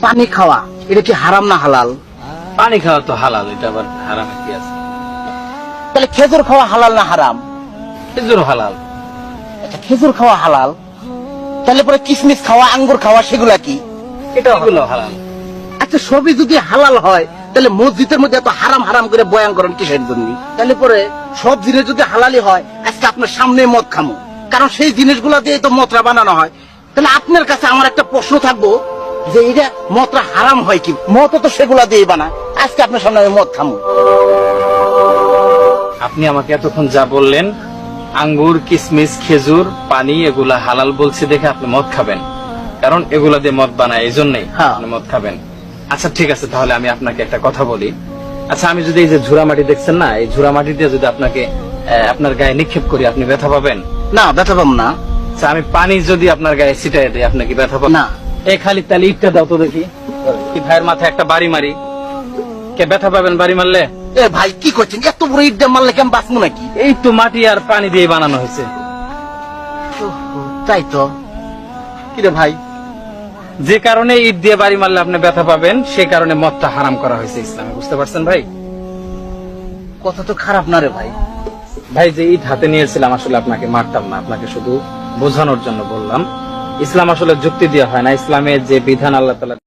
পানি খাওয়া এটা কি হারাম না হালাল? পানি খাওয়া তো হালাল, এটা আবার হারামে কি আছে? তাহলে খেজুর খাওয়া হালাল না হারাম? খেজুর হালাল। আচ্ছা, খেজুর খাওয়া হালাল, তাহলে পরে কিশমিশ খাওয়া, আঙ্গুর খাওয়া সেগুলা কি? এগুলো হালাল। আচ্ছা, সবই যদি হালাল হয় তাহলে মসজিদের মধ্যে এত হারাম হারাম করে বয়ান করেন কিসের জন্য? তাহলে পরে সব জিনিস যদি হালালি হয়, আজকে আপনার সামনে মদ খামো, কারণ সেই জিনিসগুলো দিয়ে তো মদটা বানানো হয়। তাহলে আপনার কাছে আমার একটা প্রশ্ন থাকবো যে এটা মদটা হারাম হয় কি? মদ তো সেগুলা দিয়ে বানায়, আজকে আপনার সামনে আমি মদ খামো। আপনি আমাকে এতক্ষণ যা বললেন, আঙ্গুর, কিশমিশ, খেজুর, পানি, এগুলা হালাল বলছে দেখে আপনি মদ খাবেন, কারণ এগুলা দিয়ে মদ বানায়, এই জন্যই হ্যাঁ। আপনি মদ খাবেন। আচ্ছা ঠিক আছে, তাহলে আমি আপনাকে একটা কথা বলি। আচ্ছা, আমি যদি এই যে ঝুরা মাটি দেখছেন না, এই ঝুরা মাটি দিয়ে যদি আপনাকে আপনার গায়ে নিক্ষেপ করি, আপনি ব্যথা পাবেন? না, ব্যথা পাবো না। আচ্ছা, আমি পানি যদি আপনার গায়ে ছিটাই দিই, আপনি কি ব্যথা পাবেন? না। এই খালি তাহলে ইটটা দাও তো দেখি, কি ভাইয়ের মাথায় একটা বাড়ি মারি, কে ব্যথা পাবেন বাড়ি মারলে? এ ভাই, কি করছেন? এত বড় ইট দিয়ে মারলে কেমন বাঁচবো নাকি? এই তো মাটি আর পানি দিয়ে বানানো হয়েছে। তাই তো। কি রে ভাই, যে কারণে ইট দিয়ে বাড়ি মারলে আপনি ব্যথা পাবেন, সে কারণে মদটা হারাম করা হয়েছে ইসলামে, বুঝতে পারছেন ভাই? কথা তো খারাপ না রে ভাই। ভাই, যে ইট হাতে নিয়েছিলাম আসলে আপনাকে মারতাম না, আপনাকে শুধু বোঝানোর জন্য বললাম। ইসলাম আসলে যুক্তি দিয়ে হয় না, ইসলামের যে বিধান আল্লাহ তাআলা